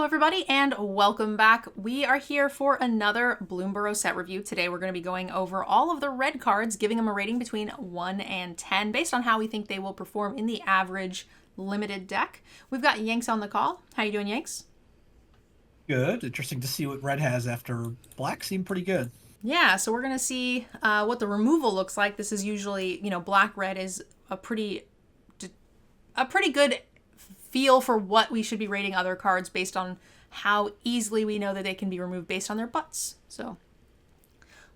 everybody, and welcome back. We are here for another Bloomburrow set review. Today we're going to be going over all of the red cards, giving them a rating between 1 and 10 based on how we think they will perform in the average limited deck. We've got Yanks on the call. How you doing, Yanks? Good. Interesting to see what red has after black. Seemed pretty good. Yeah, so we're going to see what the removal looks like. This is usually, black-red is a pretty good feel for what we should be rating other cards based on how easily we know that they can be removed based on their butts. So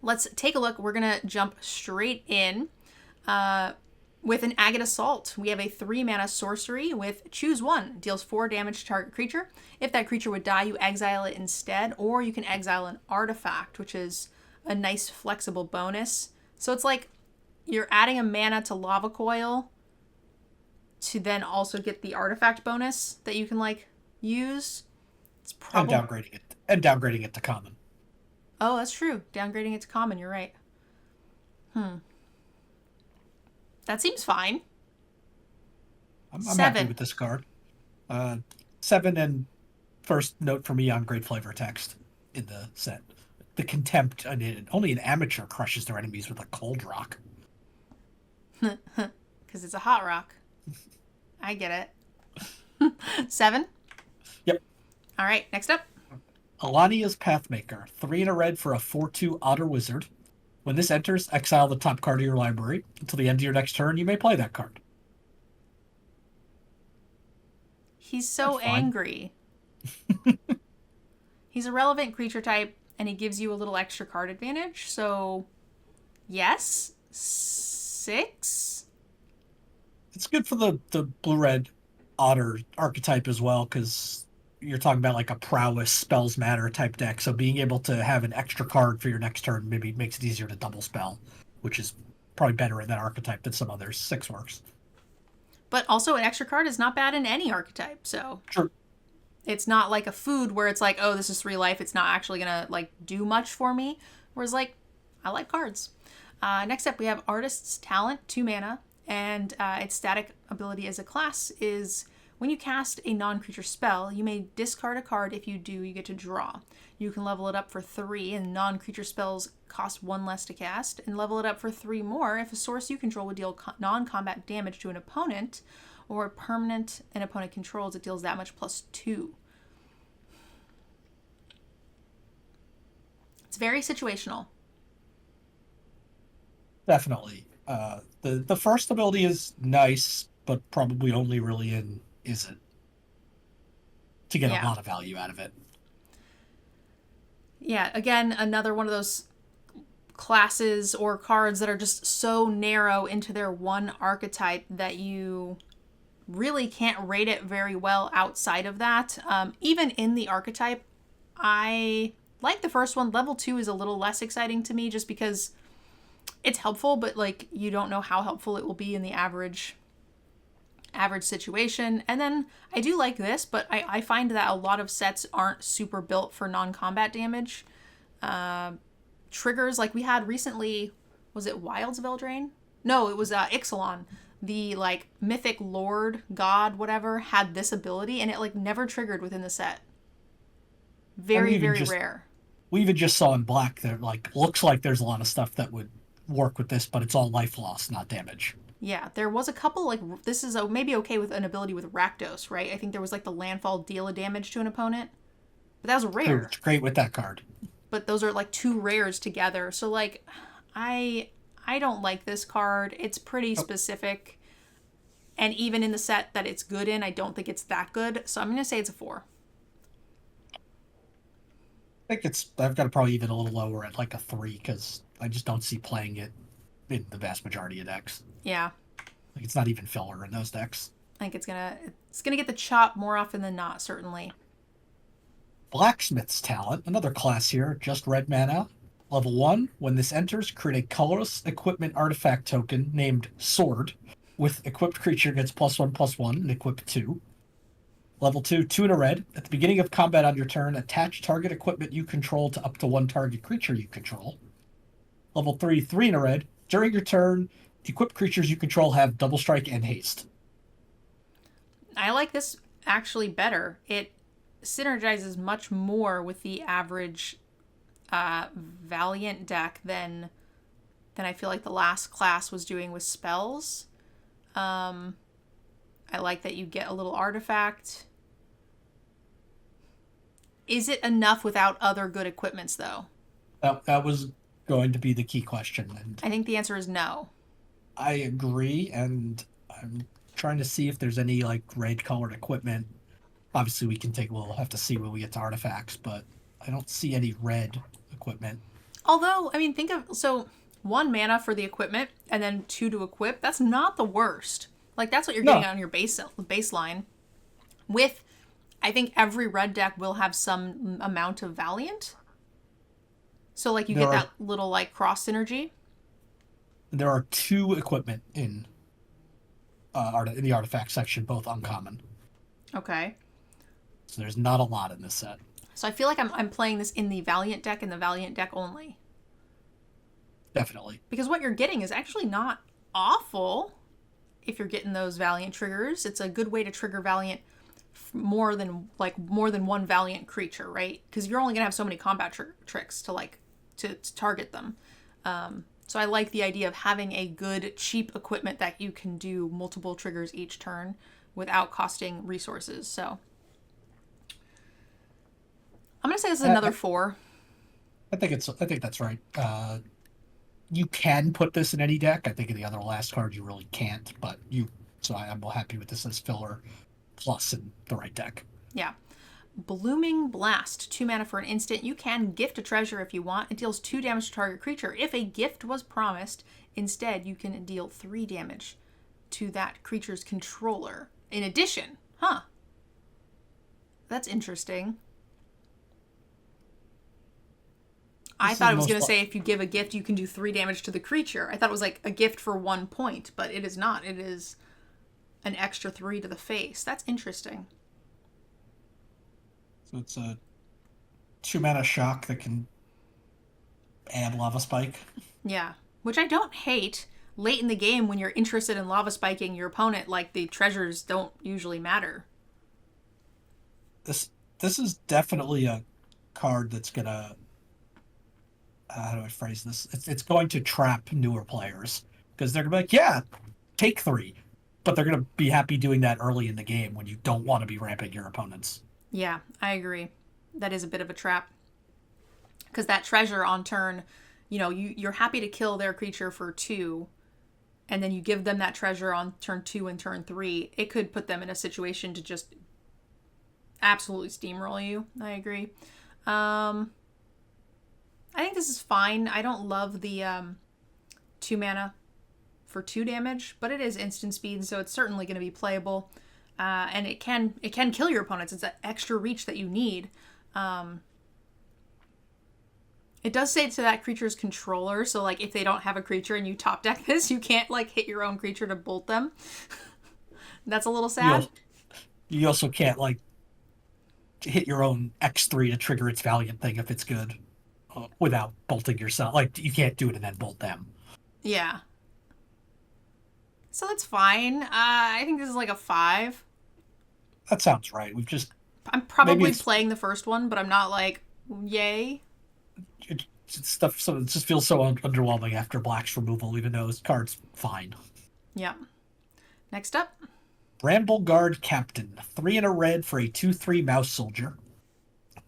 let's take a look. We're going to jump straight in with an Agate Assault. We have a 3-mana sorcery with choose one. Deals 4 damage to target creature. If that creature would die, you exile it instead, or you can exile an artifact, which is a nice flexible bonus. So it's like you're adding a mana to Lava Coil to then also get the artifact bonus that you can use. It's probably And downgrading it to common. Oh, that's true. Downgrading it to common, you're right. That seems fine. I'm 7. happy with this card. 7, and first note for me on great flavor text in the set. The contempt, only an amateur crushes their enemies with a cold rock. Because it's a hot rock. I get it. 7? Yep. All right, next up. Alania's Pathmaker. 3 and a red for a 4/2 Otter Wizard. When this enters, exile the top card of your library. Until the end of your next turn, you may play that card. He's so angry. He's a relevant creature type, and he gives you a little extra card advantage. So, yes. 6? It's good for the blue-red Otter archetype as well, because you're talking about like a prowess spells matter type deck, so being able to have an extra card for your next turn maybe makes it easier to double spell, which is probably better in that archetype than some others. 6 works. But also, an extra card is not bad in any archetype, so... Sure. It's not like a food where it's like, oh, this is 3 life. It's not actually going to, do much for me. Whereas, I like cards. Next up, we have Artist's Talent, 2 mana. And its static ability as a class is when you cast a non-creature spell, you may discard a card. If you do, you get to draw. You can level it up for 3, and non-creature spells cost 1 less to cast, and level it up for 3 more if a source you control would deal non-combat damage to an opponent, or a permanent an opponent controls, it deals that much plus 2. It's very situational. Definitely. The first ability is nice, but probably only really in Isn't to get a lot of value out of it. Yeah, again, another one of those classes or cards that are just so narrow into their one archetype that you really can't rate it very well outside of that. Even in the archetype, I like the first one. Level 2 is a little less exciting to me just because it's helpful, but you don't know how helpful it will be in the average situation. And then I do like this, but I find that a lot of sets aren't super built for non-combat damage. Triggers like we had recently, was it Wilds of Eldraine? No, it was Ixalan. The mythic lord, god, whatever, had this ability, and it never triggered within the set. Very, very rare. We even just saw in black that looks like there's a lot of stuff that would work with this, but it's all life loss, not damage. Yeah, there was a couple, this is maybe okay with an ability with Rakdos, right? I think there was the landfall deal a damage to an opponent. But that was rare. It's great with that card. But those are 2 rares together. So I don't like this card. It's pretty specific. And even in the set that it's good in, I don't think it's that good. So I'm going to say it's a 4. I've got to probably even a little lower at a 3, because I just don't see playing it in the vast majority of decks. Yeah. It's not even filler in those decks. I think it's gonna get the chop more often than not, certainly. Blacksmith's Talent, another class here, just red mana. Level 1, when this enters, create a colorless equipment artifact token named Sword, with equipped creature gets +1/+1 and equipped 2. Level 2, 2 and a red. At the beginning of combat on your turn, attach target equipment you control to up to 1 target creature you control. Level 3, 3 and a red. During your turn, the equipped creatures you control have double strike and haste. I like this actually better. It synergizes much more with the average Valiant deck than I feel like the last class was doing with spells. I like that you get a little artifact. Is it enough without other good equipments, though? That was going to be the key question, and I think the answer is no. I agree. And I'm trying to see if there's any like red colored equipment. Obviously, we'll have to see when we get to artifacts, but I don't see any red equipment. Although, I mean, think of, so 1 mana for the equipment and then 2 to equip. That's not the worst. Like, that's what you're getting No, on your baseline. With, I think every red deck will have some amount of Valiant. So, like, you there get are that little, like, cross synergy. there are 2 equipment in the artifact section, both uncommon. Okay. So there's not a lot in this set. So I feel like I'm playing this in the Valiant deck and the Valiant deck only. Definitely. Because what you're getting is actually not awful if you're getting those Valiant triggers. It's a good way to trigger Valiant more than 1 Valiant creature, right? Because you're only going to have so many combat tricks to target them. So I like the idea of having a good, cheap equipment that you can do multiple triggers each turn without costing resources. So I'm going to say this is another 4. I think that's right. You can put this in any deck. I think in the other last card you really can't, but I'm happy with this as filler plus in the right deck. Yeah. Blooming Blast, 2 mana for an instant. You can gift a treasure if you want. It deals 2 damage to target creature. If a gift was promised, instead you can deal 3 damage to that creature's controller. In addition, that's interesting. I thought it was going to say if you give a gift, you can do 3 damage to the creature. I thought it was like a gift for 1 point, but it is not. It is an extra 3 to the face. That's interesting. So it's a 2 mana shock that can add Lava Spike. Yeah, which I don't hate. Late in the game, when you're interested in lava spiking your opponent, like, the treasures don't usually matter. This is definitely a card that's gonna how do I phrase this? It's going to trap newer players because they're gonna be like, yeah, take 3, but they're gonna be happy doing that early in the game when you don't want to be ramping your opponents. Yeah, I agree. That is a bit of a trap. Because that treasure on turn, you're happy to kill their creature for 2, and then you give them that treasure on turn 2 and turn 3. It could put them in a situation to just absolutely steamroll you. I agree. I think this is fine. I don't love the 2 mana for 2 damage, but it is instant speed, so it's certainly going to be playable. And it can kill your opponents. It's that extra reach that you need. It does say to that creature's controller, so like if they don't have a creature and you top deck this, you can't like hit your own creature to bolt them. That's a little sad. You also can't like hit your own X3 to trigger its Valiant thing if it's good without bolting yourself. Like you can't do it and then bolt them. Yeah. So that's fine. I think this is like a 5. That sounds right. I'm probably playing the first one, but I'm not like, yay. It just feels so underwhelming after Black's removal, even though this card's fine. Yeah. Next up. Brambleguard Captain. 3 and a red for a 2/3 mouse soldier.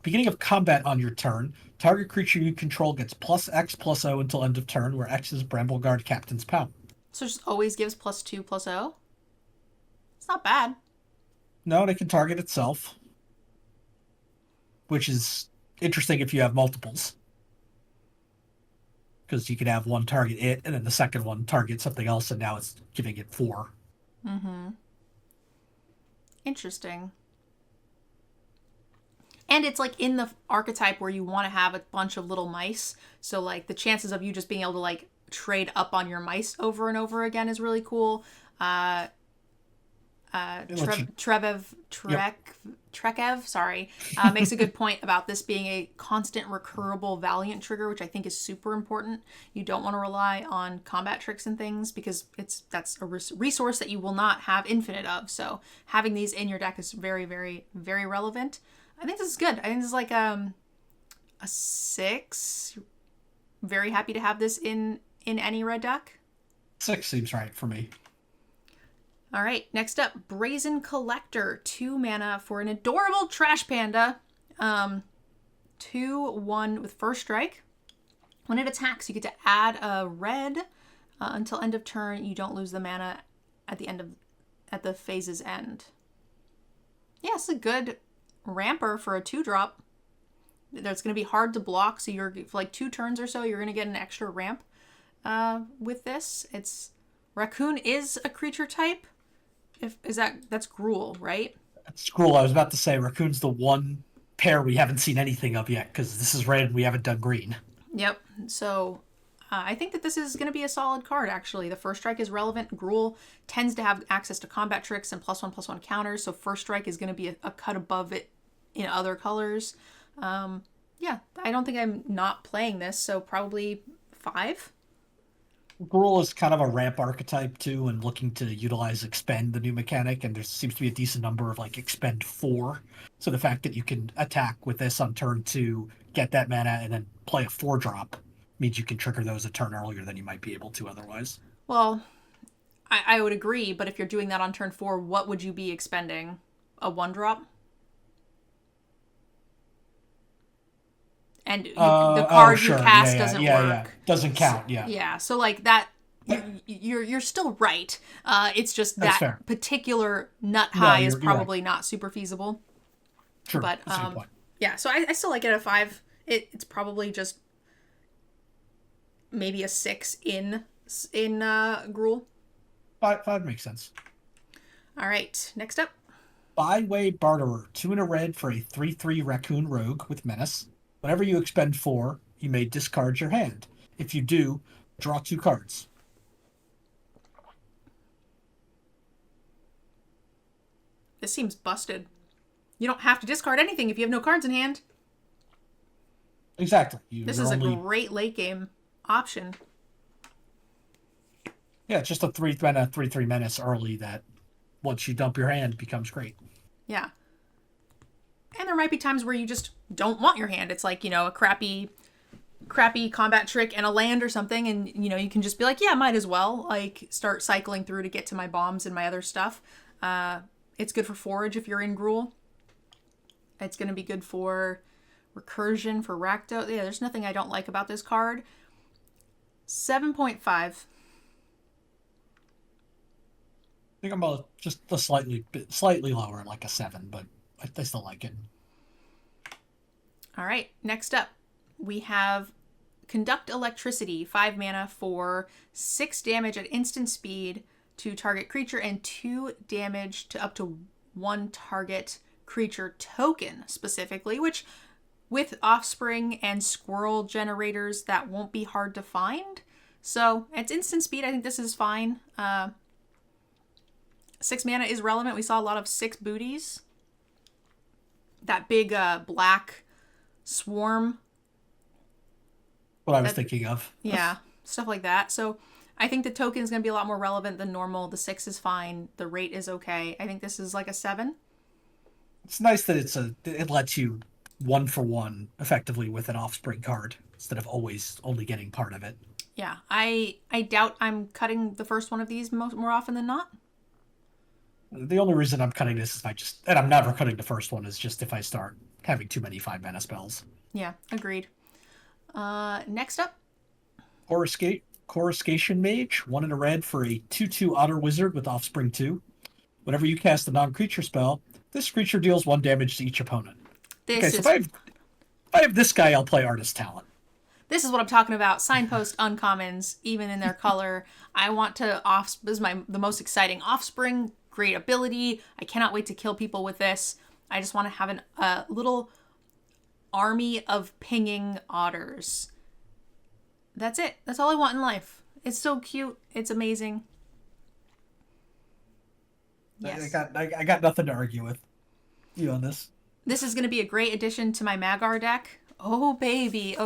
Beginning of combat on your turn, target creature you control gets +X/+0 until end of turn, where X is Brambleguard Captain's power. So it just always gives +2/+0? It's not bad. No, it can target itself, which is interesting if you have multiples. Because you could have one target it, and then the second one target something else, and now it's giving it 4. Mm-hmm. Interesting. And it's like in the archetype where you want to have a bunch of little mice. So like the chances of you just being able to like trade up on your mice over and over again is really cool. Trekev, sorry, makes a good point about this being a constant recurable Valiant trigger, which I think is super important. You don't want to rely on combat tricks and things because that's a resource that you will not have infinite of. So having these in your deck is very, very, very relevant. I think this is good. I think this is like a 6. Very happy to have this in any red deck. 6 seems right for me. All right, next up, Brazen Collector, 2 mana for an adorable trash panda. 2/1 with first strike. When it attacks, you get to add a red until end of turn. You don't lose the mana at the phase's end. Yeah, it's a good ramper for a 2-drop. That's going to be hard to block, so you're for like 2 turns or so, you're going to get an extra ramp with this. Raccoon is a creature type. That's Gruul, right? That's Gruul. I was about to say Raccoon's the one pair we haven't seen anything of yet because this is red and we haven't done green. Yep. So I think that this is going to be a solid card, actually. The first strike is relevant. Gruul tends to have access to combat tricks and +1/+1 counters, so first strike is going to be a cut above it in other colors. Yeah, I don't think I'm not playing this, so probably 5. Gruul is kind of a ramp archetype too, and looking to utilize expend, the new mechanic, and there seems to be a decent number of like expend 4. So the fact that you can attack with this on turn 2, get that mana, and then play a 4-drop means you can trigger those a turn earlier than you might be able to otherwise. Well, I would agree, but if you're doing that on turn 4, what would you be expending? A 1-drop? And the card you cast doesn't work. Yeah. Doesn't count, yeah. Yeah, so like that, you're still right. It's just that particular nut high is probably not super feasible. True, but yeah, so I still like it at 5. It's probably just maybe a 6 in Gruul. 5 makes sense. All right, next up. Byway Barterer, 2 in a red for a 3/3 Raccoon Rogue with Menace. Whenever you expend 4, you may discard your hand. If you do, draw 2 cards. This seems busted. You don't have to discard anything if you have no cards in hand. Exactly. This is a great late game option. Yeah, it's just a 3/3 Menace early that once you dump your hand becomes great. Yeah. And there might be times where you just don't want your hand. It's like, a crappy combat trick and a land or something, and you can just be like, yeah, might as well like start cycling through to get to my bombs and my other stuff. It's good for forage if you're in Gruul. It's going to be good for recursion, for Rakdos. Yeah, there's nothing I don't like about this card. 7.5. I think I'm just a slightly lower, like a 7, but I still like it. All right, next up, we have Conduct Electricity, 5 mana for 6 damage at instant speed to target creature and 2 damage to up to 1 target creature token specifically, which with Offspring and Squirrel generators, that won't be hard to find. So it's instant speed. I think this is fine. 6 mana is relevant. We saw a lot of 6 booties. That big black swarm. What I was thinking of. Yeah, stuff like that. So I think the token is going to be a lot more relevant than normal. The 6 is fine. The rate is okay. I think this is like a 7. It's nice that it lets you 1-for-1 effectively with an Offspring card instead of always only getting part of it. Yeah, I doubt I'm cutting the first one of these more often than not. The only reason I'm cutting this is and I'm never cutting the first one, is just if I start having too many 5 mana spells. Yeah, agreed. Next up. Coruscation Mage, 1 in a red for a 2/2 Otter Wizard with Offspring 2. Whenever you cast a non-creature spell, this creature deals 1 damage to each opponent. If I have this guy, I'll play Artist Talent. This is what I'm talking about. Signpost uncommons, even in their color. I want to this is the most exciting Offspring. Great ability. I cannot wait to kill people with this. I just want to have a little army of pinging otters. That's it. That's all I want in life. It's so cute. It's amazing. Yes. I got nothing to argue with you on this. This is going to be a great addition to my Magar deck. Oh baby,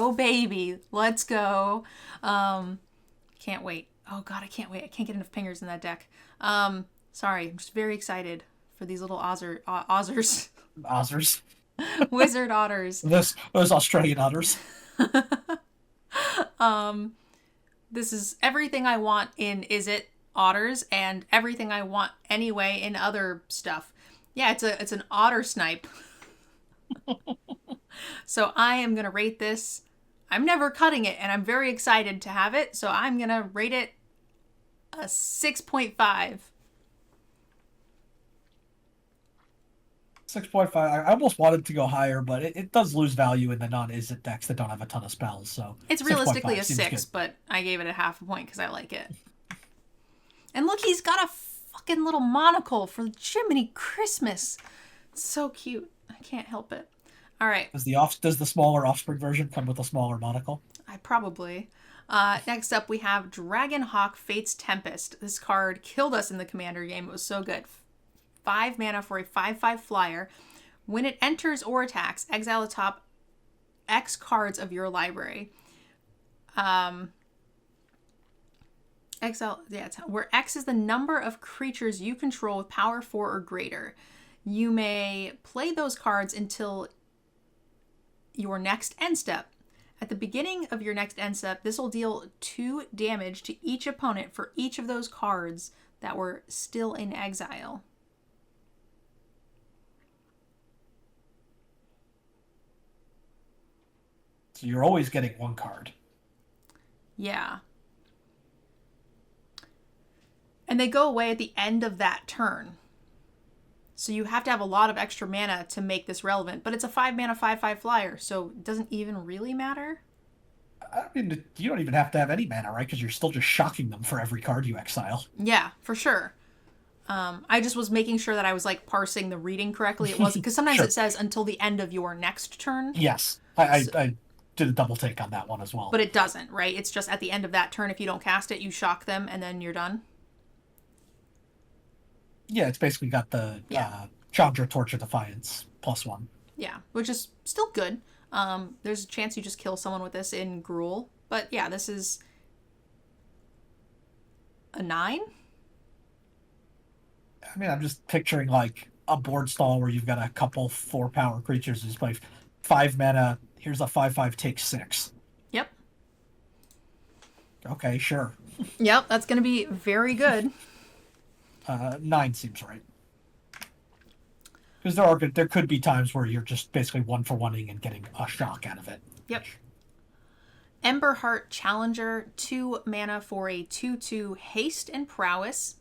let's go. Can't wait. Oh god, I can't wait. I can't get enough pingers in that deck. Sorry, I'm just very excited for these little Ozzers. Ozzers. Wizard otters. Those Australian otters. This is everything I want in Is It otters and everything I want anyway in other stuff. Yeah, it's an otter snipe. So I am gonna rate this. I'm never cutting it, and I'm very excited to have it. So I'm gonna rate it a 6.5. 6.5. I almost wanted to go higher, but it does lose value in the non-Is It decks that don't have a ton of spells. So It's realistically a 6, good. but I gave it a half a point because I like it. And look, he's got a fucking little monocle for Jiminy Christmas. It's so cute. I can't help it. All right. Does the smaller Offspring version come with a smaller monocle? I probably. Next up, we have Dragonhawk Fate's Tempest. This card killed us in the Commander game. It was so good. 5 mana for a 5/5 flyer. When it enters or attacks, exile the top X cards of your library. Where X is the number of creatures you control with power 4 or greater. You may play those cards until your next end step. At the beginning of your next end step, this will deal 2 damage to each opponent for each of those cards that were still in exile. So you're always getting one card. Yeah. And they go away at the end of that turn. So you have to have a lot of extra mana to make this relevant. But it's a 5 mana 5/5 flyer, so it doesn't even really matter. I mean, you don't even have to have any mana, right? Because you're still just shocking them for every card you exile. Yeah, for sure. I just was making sure that I was like parsing the reading correctly. It wasn't because sometimes Sure. it says until the end of your next turn. Yes, I did a double take on that one as well. But it doesn't, right? It's just at the end of that turn. If you don't cast it, you shock them, and then you're done. Yeah, it's basically got the Chandra Torch of Defiance +1. Yeah, which is still good. There's a chance you just kill someone with this in Gruul. But yeah, this is a 9? I mean, I'm just picturing like a board stall where you've got a couple 4-power creatures who's play 5 mana. Here's a 5/5 take 6. Yep. Okay, sure. Yep, that's going to be very good. 9 seems right. Because there could be times where you're just basically 1-for-1ing and getting a shock out of it. Yep. Emberheart Challenger, 2 mana for a 2/2 haste and prowess.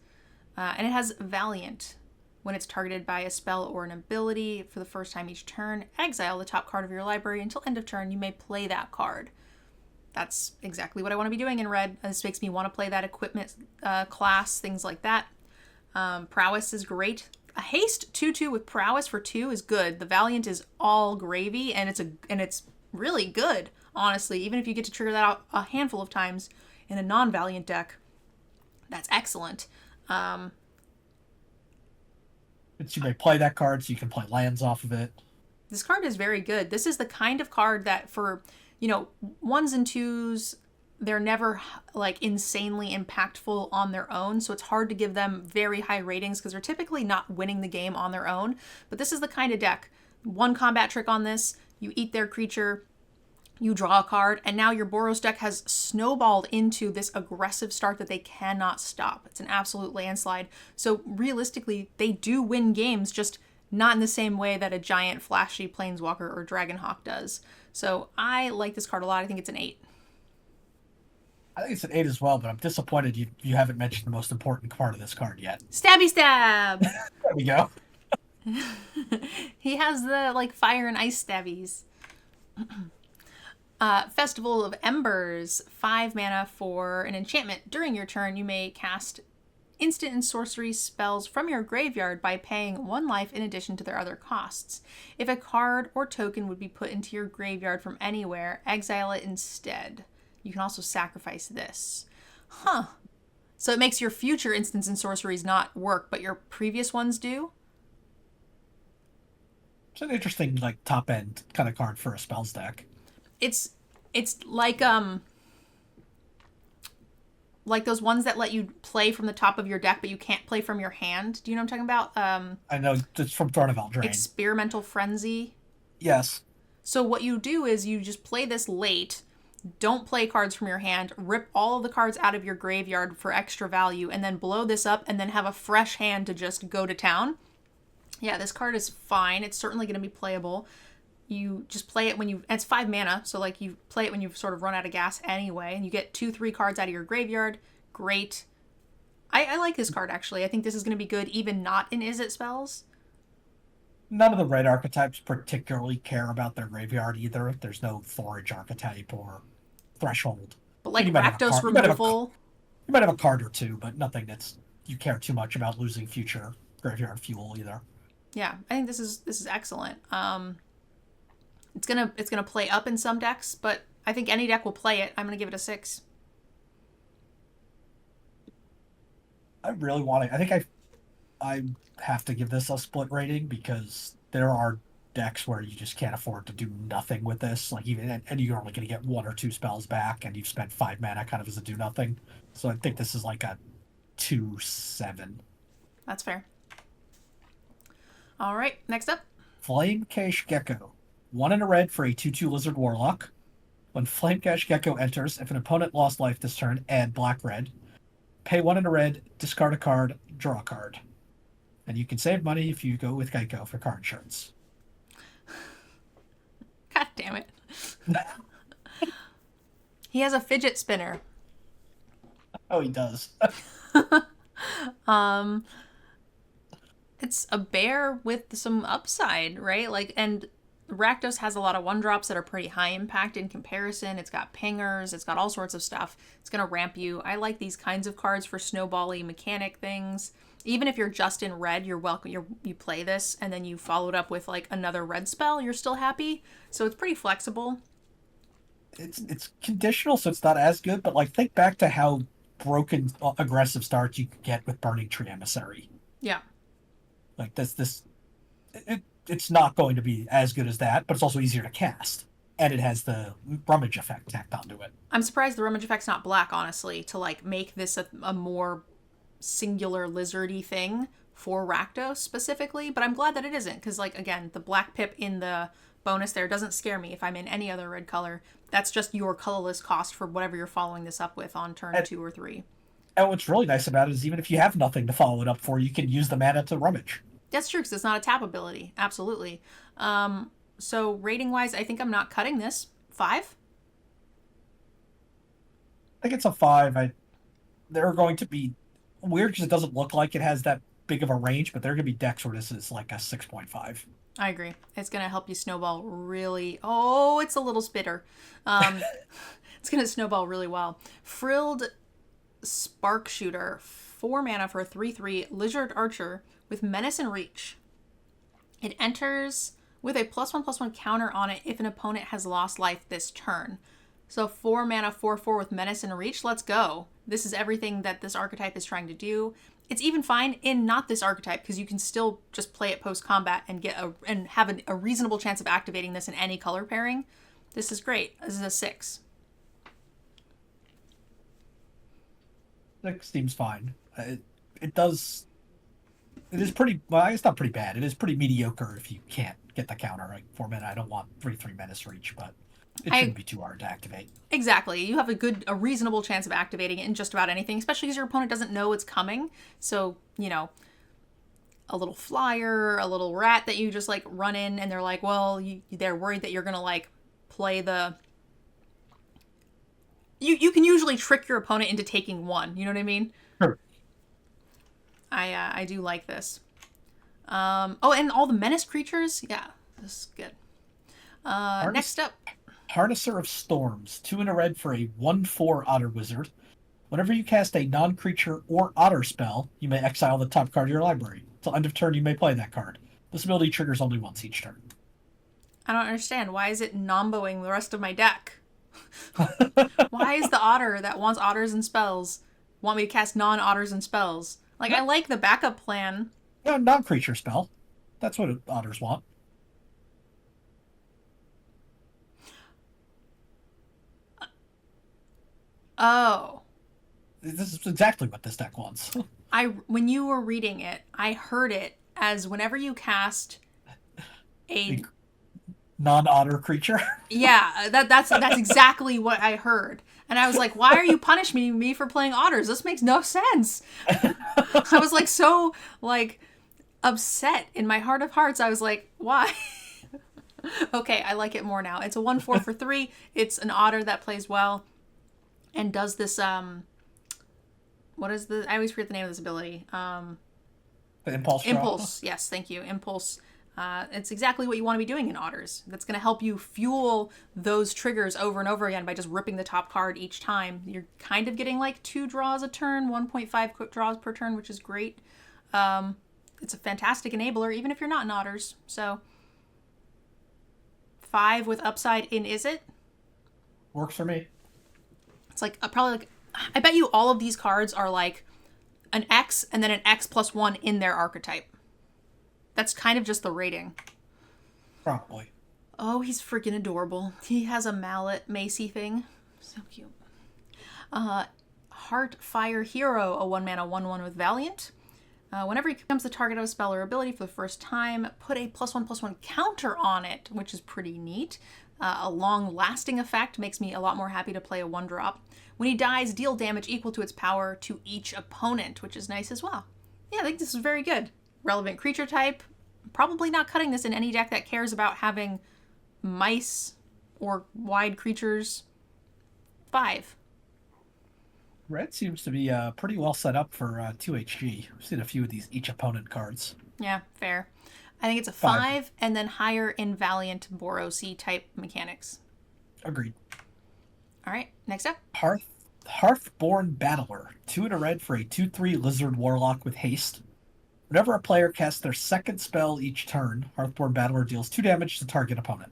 And it has Valiant. When it's targeted by a spell or an ability for the first time each turn, exile the top card of your library until end of turn. You may play that card. That's exactly what I want to be doing in red. This makes me want to play that equipment class, things like that. Prowess is great. A haste 2/2 with prowess for 2 is good. The Valiant is all gravy, and it's really good, honestly. Even if you get to trigger that out a handful of times in a non-Valiant deck, that's excellent. You may play that card, so you can play lands off of it. This card is very good. This is the kind of card that for, 1s and 2s, they're never like insanely impactful on their own. So it's hard to give them very high ratings because they're typically not winning the game on their own. But this is the kind of deck. 1 combat trick on this, you eat their creature, you draw a card, and now your Boros deck has snowballed into this aggressive start that they cannot stop. It's an absolute landslide. So realistically, they do win games, just not in the same way that a giant flashy Planeswalker or Dragonhawk does. So I like this card a lot. I think it's an 8. I think it's an 8 as well, but I'm disappointed you haven't mentioned the most important part of this card yet. Stabby stab! There we go. He has the fire and ice stabbies. Festival of Embers, 5 mana for an enchantment. During your turn, you may cast instant and sorcery spells from your graveyard by paying 1 life in addition to their other costs. If a card or token would be put into your graveyard from anywhere, exile it instead. You can also sacrifice this. Huh. So it makes your future instants and sorceries not work, but your previous ones do? It's an interesting top end kind of card for a spells deck. It's like those ones that let you play from the top of your deck, but you can't play from your hand. Do you know what I'm talking about? I know it's from Throne of Eldraine. Experimental Frenzy. Yes. So what you do is you just play this late, don't play cards from your hand, rip all of the cards out of your graveyard for extra value, and then blow this up and then have a fresh hand to just go to town. Yeah, this card is fine. It's certainly going to be playable. You just play it when you, and it's 5 mana, so like you play it when you've sort of run out of gas anyway, and you get 2-3 cards out of your graveyard. Great. I like this card actually. I think this is going to be good even not in Is It spells. None of the red archetypes particularly care about their graveyard either. There's no forage archetype or threshold. But I mean, like Rakdos removal. You might have a card or two, but nothing that's you care too much about losing future graveyard fuel either. Yeah, I think this is excellent. It's gonna play up in some decks, but I think any deck will play it. I'm gonna give it a 6. I really want to. I think I have to give this a split rating because there are decks where you just can't afford to do nothing with this. Like even and you're only going to get 1 or 2 spells back, and you've spent 5 mana kind of as a do nothing. So I think this is like a 2/7. That's fair. All right, next up. Flame Cache Gecko. 1 in a red for a 2/2 Lizard Warlock. When Flame Cache Gecko enters, if an opponent lost life this turn, add black red. Pay 1 in a red, discard a card, draw a card. And you can save money if you go with Geico for car insurance. God damn it. He has a fidget spinner. Oh, he does. It's a bear with some upside, right? Like, and Rakdos has a lot of 1-drops that are pretty high impact in comparison. It's got pingers, it's got all sorts of stuff. It's gonna ramp you. I like these kinds of cards for snowbally mechanic things. Even if you're just in red, you're welcome. You play this and then you follow it up with like another red spell. You're still happy. So it's pretty flexible. It's conditional, so it's not as good. But like, think back to how broken aggressive starts you could get with Burning Tree Emissary. Yeah. Like it's not going to be as good as that, but it's also easier to cast, and it has the rummage effect tacked onto it. I'm surprised the rummage effect's not black, honestly, to like make this a more singular lizardy thing for Rakdos specifically, but I'm glad that it isn't, because like again, the black pip in the bonus there doesn't scare me if I'm in any other red color. That's just your colorless cost for whatever you're following this up with on turn 2 or 3. And what's really nice about it is even if you have nothing to follow it up for, you can use the mana to rummage. That's true, because it's not a tap ability. Absolutely. So rating wise, I think I'm not cutting this. 5? I think it's a 5. There are going to be weird because it doesn't look like it has that big of a range, but there are going to be decks where this is like a 6.5. I agree. It's going to help you snowball really. Oh, it's a little spitter. It's going to snowball really well. Frilled Spark Shooter, 4 mana for a 3/3 Lizard Archer with Menace and Reach. It enters with a +1/+1 counter on it if an opponent has lost life this turn. So 4 mana, 4/4 with Menace and Reach. Let's go. This is everything that this archetype is trying to do. It's even fine in not this archetype because you can still just play it post combat and have a reasonable chance of activating this in any color pairing. This is great. This is a 6. 6 seems fine. It does. It is pretty. Well, it's not pretty bad. It is pretty mediocre if you can't get the counter. Like 4 mana, I don't want 3/3 Menace Reach, but it shouldn't be too hard to activate. Exactly. You have a reasonable chance of activating it in just about anything, especially because your opponent doesn't know it's coming. So, a little flyer, a little rat that you just like run in and they're like, well, they're worried that you're going to like play the... You can usually trick your opponent into taking 1. You know what I mean? Sure. I do like this. Oh, and all the menace creatures. Yeah, this is good. Next up. Harnesser of Storms, 2 in a red for a 1/4 Otter Wizard. Whenever you cast a non-creature or otter spell, you may exile the top card of your library. Till end of turn, you may play that card. This ability triggers only once each turn. I don't understand. Why is it nomboing the rest of my deck? Why is the otter that wants otters and spells want me to cast non-otters and spells? Like, I like the backup plan. Yeah, non-creature spell. That's what otters want. Oh. This is exactly what this deck wants. When you were reading it, I heard it as whenever you cast a non-otter creature. Yeah, that's exactly what I heard. And I was like, why are you punishing me for playing otters? This makes no sense. I was like so like upset in my heart of hearts. I was like, why? Okay, I like it more now. It's a 1/4 for 3. It's an otter that plays well and does this what is the I always forget the name of this ability. The impulse draw. Impulse. Yes, thank you. Impulse. It's exactly what you want to be doing in otters. That's going to help you fuel those triggers over and over again by just ripping the top card each time. You're kind of getting like 2 draws a turn, 1.5 quick draws per turn, which is great. It's a fantastic enabler, even if you're not in otters. So 5 with upside in Is It? Works for me. It's like probably like I bet you all of these cards are like an X and then an X plus 1 in their archetype. That's kind of just the rating. Probably. Oh, he's freaking adorable. He has a mallet Macy thing. So cute. Heart Fire Hero, a 1-mana 1/1 with Valiant. Whenever he becomes the target of a spell or ability for the first time, put a +1/+1 counter on it, which is pretty neat. A long-lasting effect makes me a lot more happy to play a 1-drop. When he dies, deal damage equal to its power to each opponent, which is nice as well. Yeah, I think this is very good. Relevant creature type. Probably not cutting this in any deck that cares about having mice or wide creatures. 5. Red seems to be pretty well set up for 2HG. We've seen a few of these each opponent cards. Yeah, fair. I think it's a 5 and then higher in Valiant Boros type mechanics. Agreed. All right, next up. Hearthborn Battler. 2 and a red for a 2/3 Lizard Warlock with haste. Whenever a player casts their second spell each turn, Hearthborn Battler deals 2 damage to target opponent.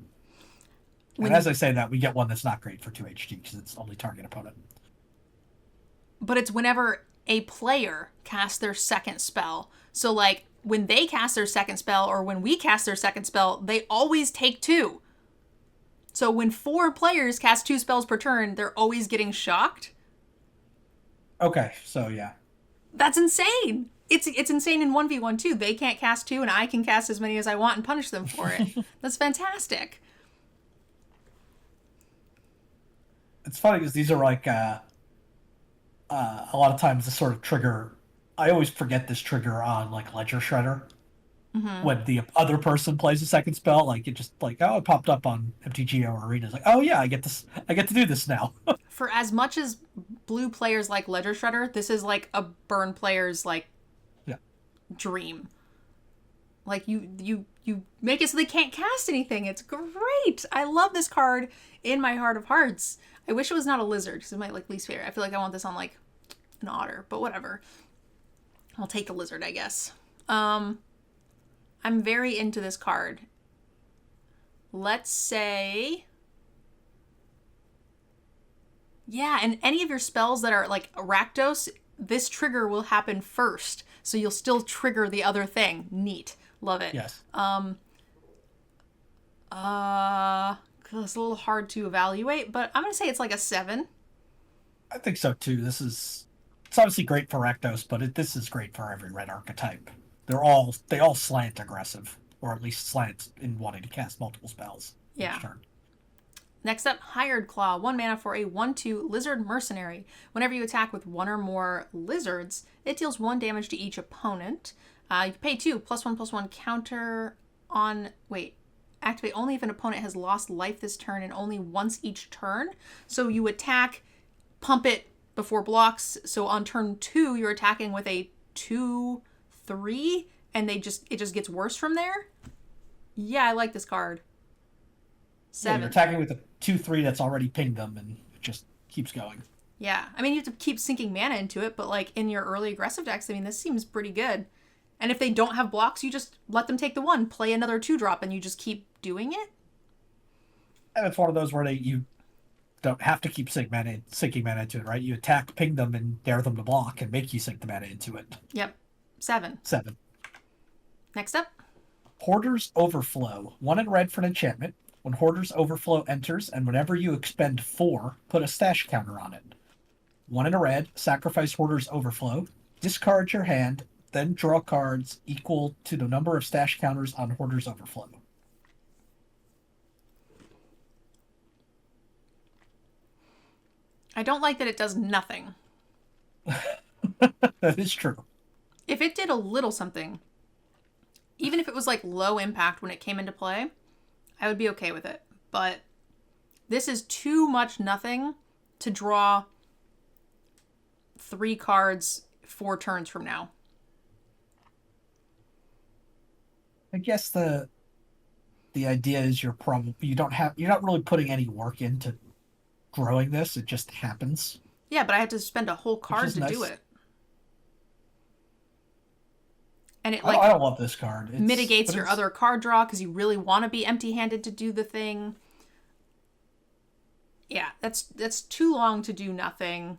And as I say that, we get one that's not great for 2HG because it's only target opponent. But it's whenever a player casts their second spell. So, like, when they cast their second spell or when we cast their second spell, they always take 2. So when 4 players cast 2 spells per turn, they're always getting shocked. Okay, so yeah. That's insane. It's insane in 1v1 too. They can't cast 2 and I can cast as many as I want and punish them for it. That's fantastic. It's funny because these are like a lot of times the sort of trigger. I always forget this trigger on like Ledger Shredder. Mm-hmm. When the other person plays a second spell, like it just like, oh, it popped up on MTGO or Arena. It's like, oh yeah, I get to do this now. For as much as blue players like Ledger Shredder, this is like a burn player's like dream. Like you make it so they can't cast anything. It's great. I love this card in my heart of hearts. I wish it was not a lizard because it's my like least favorite. I feel like I want this on like an otter, but whatever. I'll take the lizard, I guess. I'm very into this card. Let's say, yeah, and any of your spells that are like Rakdos, this trigger will happen first. So you'll still trigger the other thing. Neat. Love it. Yes. It's a little hard to evaluate, but I'm gonna say it's like a 7. I think so too. It's obviously great for Rakdos, but this is great for every red archetype. They all slant aggressive, or at least slant in wanting to cast multiple spells each turn. Next up, Hired Claw. 1 mana for a 1/2 Lizard Mercenary. Whenever you attack with 1 or more lizards, it deals 1 damage to each opponent. You pay 2, +1/+1 counter on... Wait. Activate only if an opponent has lost life this turn and only once each turn. So you attack, pump it before blocks. So on turn 2, you're attacking with a 2/3, and it just gets worse from there. Yeah, I like this card. 7. Yeah, you're attacking with a 2/3 that's already pinged them, and it just keeps going. Yeah, I mean, you have to keep sinking mana into it, but like in your early aggressive decks, I mean, this seems pretty good. And if they don't have blocks, you just let them take the 1, play another 2-drop, and you just keep doing it. And it's one of those where you don't have to keep sinking mana into it, right? You attack, ping them, and dare them to block, and make you sink the mana into it. Yep. 7. Next up. Hoarder's Overflow. 1 in red for an enchantment. When Hoarder's Overflow enters, and whenever you expend 4, put a stash counter on it. 1 in a red, sacrifice Hoarder's Overflow, discard your hand, then draw cards equal to the number of stash counters on Hoarder's Overflow. I don't like that it does nothing. That is true. If it did a little something, even if it was like low impact when it came into play, I would be okay with it. But this is too much nothing to draw 3 cards 4 turns from now. I guess the idea is you're not really putting any work into growing this. It just happens. Yeah, but I had to spend a whole card to do it. And it I don't love this card. Mitigates your other card draw because you really want to be empty-handed to do the thing. Yeah, that's too long to do nothing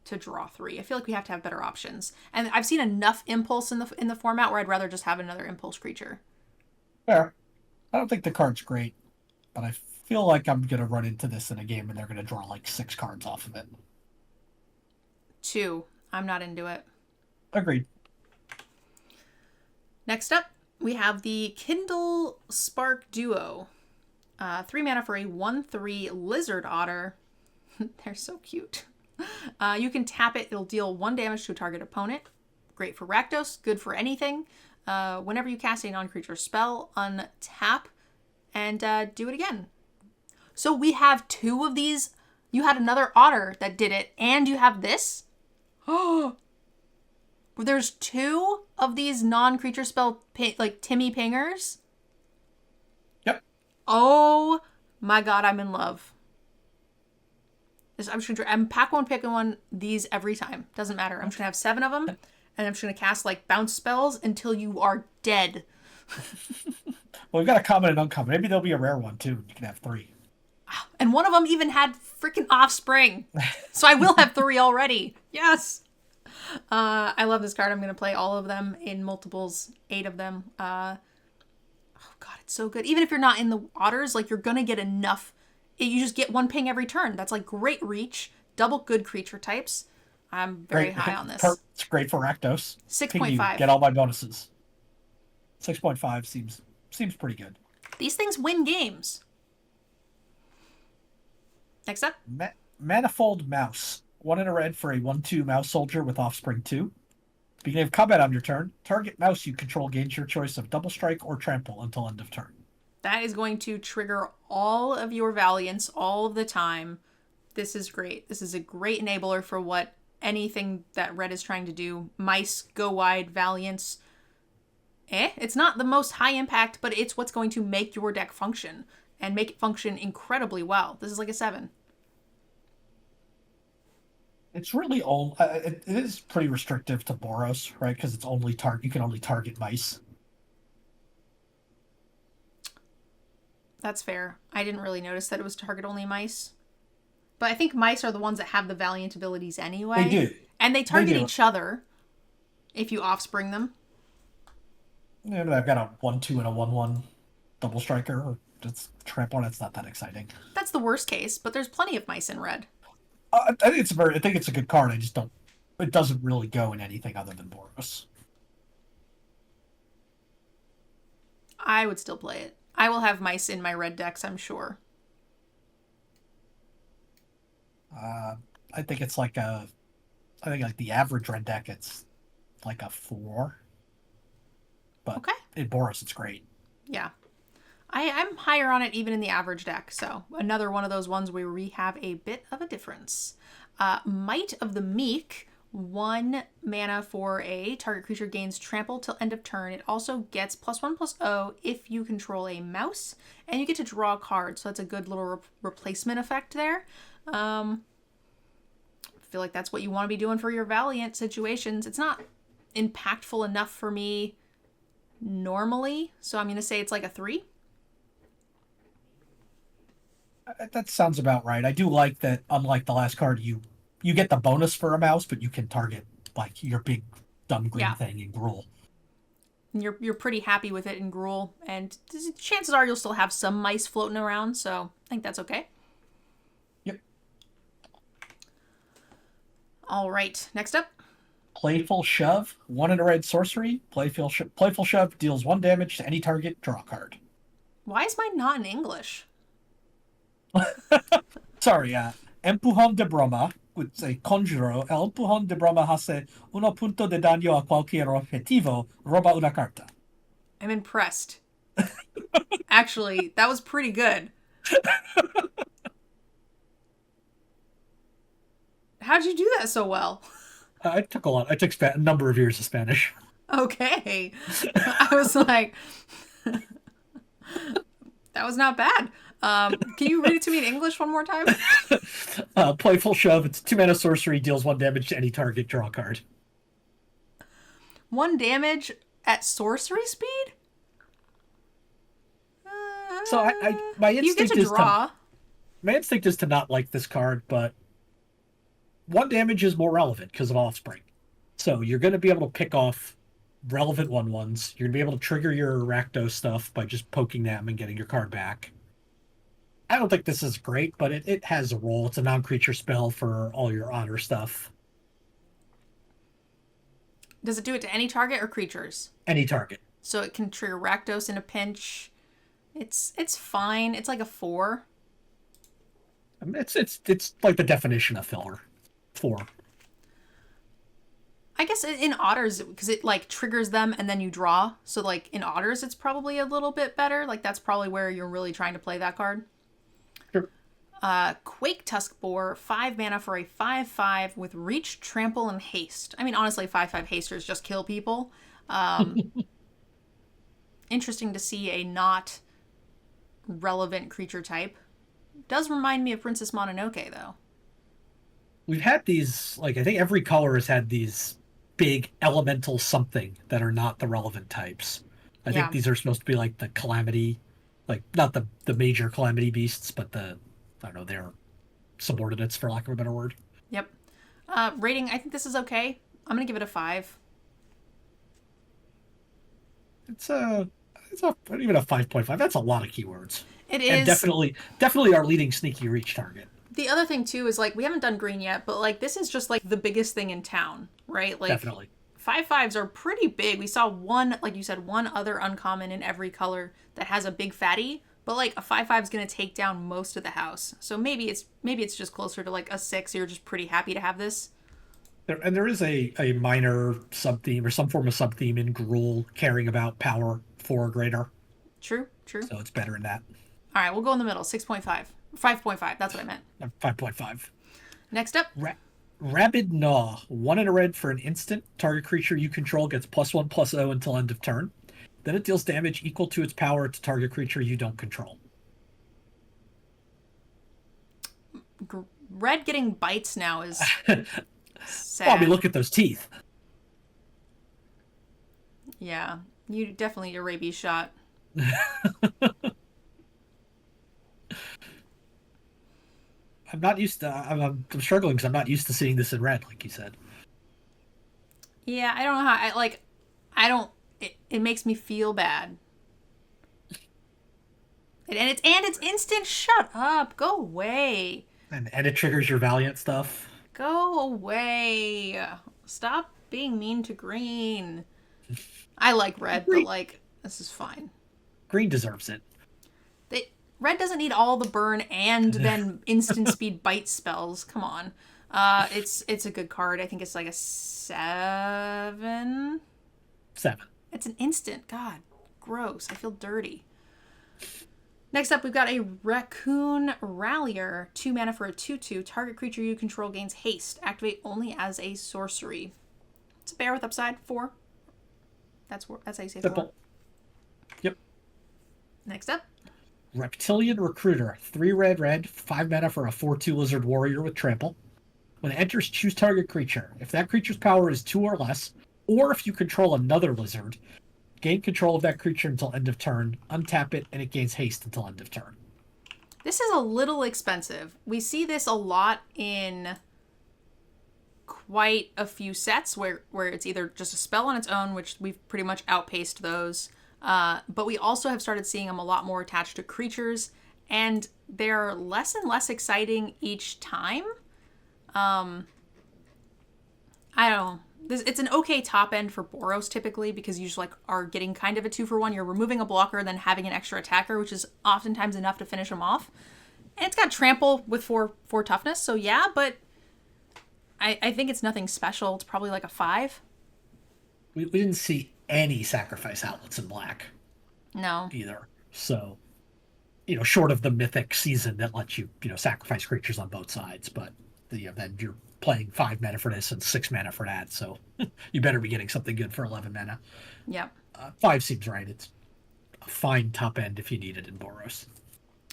to draw 3. I feel like we have to have better options. And I've seen enough impulse in the format where I'd rather just have another impulse creature. Fair. I don't think the card's great, but I feel like I'm going to run into this in a game and they're going to draw like 6 cards off of it. 2. I'm not into it. Agreed. Next up, we have the Kindle Spark Duo. 3 mana for a 1/3 Lizard Otter. They're so cute. You can tap it. It'll deal 1 damage to a target opponent. Great for Rakdos. Good for anything. Whenever you cast a non-creature spell, untap and do it again. So we have 2 of these. You had another otter that did it, and you have this? Oh, there's 2 of these non-creature spell, like Timmy Pingers? Yep. Oh my god, I'm in love. I'm pack one, pick one, these every time. Doesn't matter. I'm just going to have 7 of them, and I'm just going to cast, like, bounce spells until you are dead. Well, we've got a common and uncommon. Maybe there'll be a rare one, too. You can have 3. And one of them even had freaking Offspring. So I will have 3 already. Yes! I love this card. I'm going to play all of them in multiples, 8 of them. Oh, God, it's so good. Even if you're not in the otters, like, you're going to get enough. You just get 1 ping every turn. That's, like, great reach. Double good creature types. I'm very high on this. It's great for Rakdos. 6.5. Get all my bonuses. 6.5 seems pretty good. These things win games. Next up. Manifold Mouse. 1 in a red for a 1/2 mouse soldier with Offspring 2. Beginning of combat on your turn, target mouse you control gains your choice of double strike or trample until end of turn. That is going to trigger all of your Valiance all of the time. This is great. This is a great enabler for what anything that red is trying to do. Mice, go wide, Valiance. It's not the most high impact, but it's what's going to make your deck function and make it function incredibly well. This is like a 7. It's really old. It is pretty restrictive to Boros, right? Because it's only you can only target mice. That's fair. I didn't really notice that it was target only mice. But I think mice are the ones that have the Valiant abilities anyway. They do. And they target each other if you offspring them. Yeah, but I've got a 1/2 and a 1/1 double striker. It's trample. That's not that exciting. That's the worst case, but there's plenty of mice in red. I think it's a good card. I just don't. It doesn't really go in anything other than Boros. I would still play it. I will have mice in my red decks, I'm sure. I think it's like the average red deck, it's like a 4. But okay. In Boros, it's great. Yeah. I'm higher on it even in the average deck, so another one of those ones where we have a bit of a difference. Might of the Meek, 1 mana for a target creature gains trample till end of turn. It also gets +1/+0 if you control a mouse, and you get to draw a card, so that's a good little replacement effect there. I feel like that's what you want to be doing for your Valiant situations. It's not impactful enough for me normally, so I'm going to say it's like a 3. That sounds about right. I do like that, unlike the last card, you get the bonus for a mouse, but you can target like your big dumb green thing in Gruul. You're pretty happy with it in Gruul, and chances are you'll still have some mice floating around, so I think that's okay. Yep. All right, next up. Playful Shove, 1 in a red sorcery. Playful Shove deals 1 damage to any target, draw a card. Why is mine not in English? Sorry, Empujón de broma, with a conjuro, el empujón de broma hace uno punto de daño a cualquier objetivo, roba una carta. I'm impressed. Actually, that was pretty good. How'd you do that so well? I took a lot. I took a number of years of Spanish. Okay. I was like, that was not bad. Can you read it to me in English one more time? Playful shove. It's 2 mana sorcery, deals 1 damage to any target. Draw a card. 1 damage at sorcery speed? So my You get instinct to is draw. my instinct is to not like this card, but 1 damage is more relevant because of Offspring. So you're going to be able to pick off relevant 1/1s. You're going to be able to trigger your Rakdos stuff by just poking them and getting your card back. I don't think this is great, but it has a role. It's a non-creature spell for all your honor stuff. Does it do it to any target or creatures? Any target. So it can trigger Rakdos in a pinch. It's fine. It's like a 4. I mean, it's like the definition of filler. 4. I guess in otters, because it like triggers them and then you draw. So like in otters, it's probably a little bit better. Like that's probably where you're really trying to play that card. Sure. Quake Tusk Boar, 5 mana for a 5/5 with reach, trample, and haste. I mean, honestly, 5/5 hasters just kill people. Interesting to see a not relevant creature type. Does remind me of Princess Mononoke, though. We've had these, like, I think every color has had these big elemental something that are not the relevant types. I think these are supposed to be like the calamity, like not the major calamity beasts, but I don't know, they're subordinates, for lack of a better word. Yep. Rating, I think this is okay. I'm going to give it a 5. It's even a 5.5. That's a lot of keywords. It is. And definitely our leading sneaky reach target. The other thing too is like we haven't done green yet, but like this is just like the biggest thing in town, right? Like Definitely. 5/5s are pretty big. We saw one, like you said, one other uncommon in every color that has a big fatty, but like a 5/5 is going to take down most of the house. So maybe it's just closer to like a 6. You're just pretty happy to have this. There is a minor sub theme or some form of sub theme in Gruul caring about power 4 or greater. True. So it's better in that. All right, we'll go in the middle. 6.5. 5.5. That's what I meant. 5.5. Next up. Rabid Gnaw. 1 and a red for an instant. Target creature you control gets +1/+0 until end of turn. Then it deals damage equal to its power to target creature you don't control. Red getting bites now is sad. Well, I mean, look at those teeth. Yeah, you definitely a rabies shot. I'm not used to. I'm struggling because I'm not used to seeing this in red, like you said. Yeah, I don't know how. I don't. It makes me feel bad. And it's instant. Shut up. Go away. And it triggers your Valiant stuff. Go away. Stop being mean to green. I like red, but like this is fine. Green deserves it. Red doesn't need all the burn and then instant speed bite spells. Come on. It's a good card. I think it's like a 7. 7. It's an instant. God, gross. I feel dirty. Next up, we've got a Raccoon Rallier. 2 mana for a 2/2. Target creature you control gains haste. Activate only as a sorcery. It's a bear with upside. 4. That's how you say 4. Yep. Next up. Reptilian Recruiter. 3 red, 5 mana for a 4/2 lizard warrior with trample. When it enters, choose target creature. If that creature's power is 2 or less, or if you control another lizard, gain control of that creature until end of turn, untap it, and it gains haste until end of turn. This is a little expensive. We see this a lot in quite a few sets where it's either just a spell on its own, which we've pretty much outpaced those, but we also have started seeing them a lot more attached to creatures, and they're less and less exciting each time. I don't know. It's an okay top end for Boros typically because you just like are getting kind of a 2-for-1. You're removing a blocker, then having an extra attacker, which is oftentimes enough to finish them off. And it's got trample with four toughness, so yeah, but I think it's nothing special. It's probably like a 5. We didn't see any sacrifice outlets in black No. either. So, short of the mythic season that lets you, sacrifice creatures on both sides, but then you're playing 5 mana for this and 6 mana for that, so you better be getting something good for 11 mana. Yep. 5 seems right. It's a fine top end if you need it in Boros.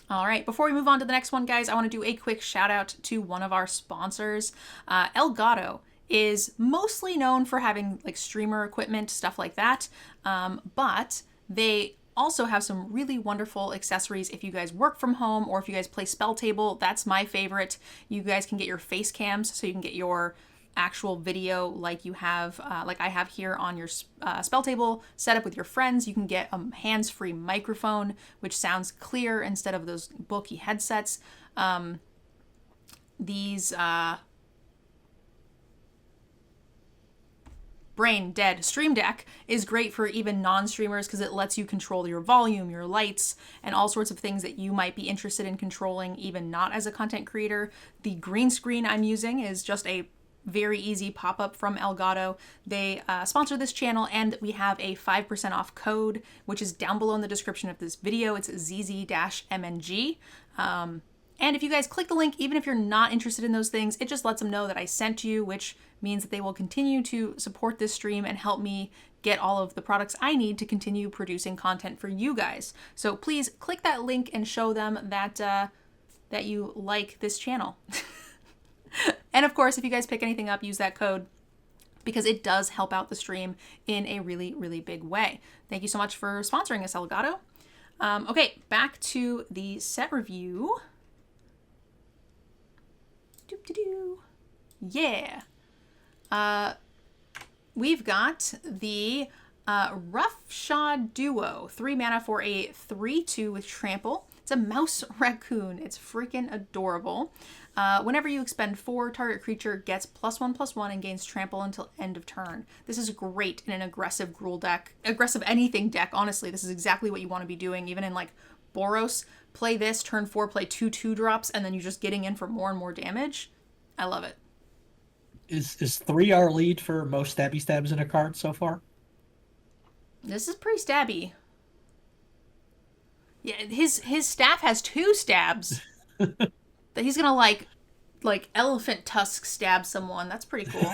All right, before we move on to the next one, guys, I want to do a quick shout out to one of our sponsors. Elgato is mostly known for having like streamer equipment, stuff like that, but they also have some really wonderful accessories if you guys work from home or if you guys play spell table. That's my favorite. You guys can get your face cams, so you can get your actual video like you have, like I have here on your spell table set up with your friends. You can get a hands-free microphone, which sounds clear instead of those bulky headsets. These Brain Dead Stream Deck is great for even non-streamers because it lets you control your volume, your lights, and all sorts of things that you might be interested in controlling even not as a content creator. The green screen I'm using is just a very easy pop-up from Elgato. They sponsor this channel, and we have a 5% off code, which is down below in the description of this video. It's ZZ-MNG. And if you guys click the link, even if you're not interested in those things, it just lets them know that I sent you, which means that they will continue to support this stream and help me get all of the products I need to continue producing content for you guys. So please click that link and show them that that you like this channel. And of course, if you guys pick anything up, use that code because it does help out the stream in a really, really big way. Thank you so much for sponsoring us, Elgato. Okay, back to the set review. Doop-de-doo. Yeah. We've got the Roughshod Duo. 3 mana for a 3/2 with trample. It's a mouse raccoon. It's freaking adorable. Whenever you expend 4, target creature gets +1/+1 and gains trample until end of turn. This is great in an aggressive Gruul deck. Aggressive anything deck, honestly. This is exactly what you want to be doing. Even in like Boros, play this, turn 4, play 2 2-drops, and then you're just getting in for more and more damage. I love it. Is 3 our lead for most stabby stabs in a card so far? This is pretty stabby. Yeah, his staff has 2 stabs. That he's gonna like elephant tusk stab someone. That's pretty cool.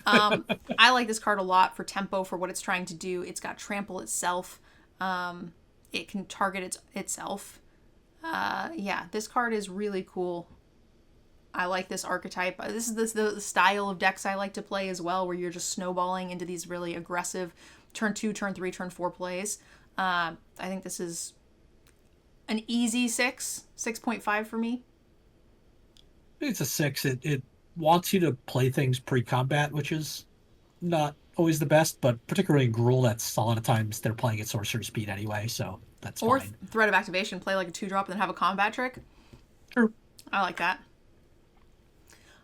I like this card a lot for tempo, for what it's trying to do. It's got trample itself. It can target itself. Yeah, this card is really cool. I like this archetype. This is the style of decks I like to play as well, where you're just snowballing into these really aggressive turn 2, turn 3, turn 4 plays. I think this is an easy 6.5 for me. It's a 6. It wants you to play things pre-combat, which is not always the best, but particularly in Gruul, that's a lot of times they're playing at sorcerer speed anyway, so that's or fine. Or threat of activation, play like a 2-drop and then have a combat trick. True. I like that.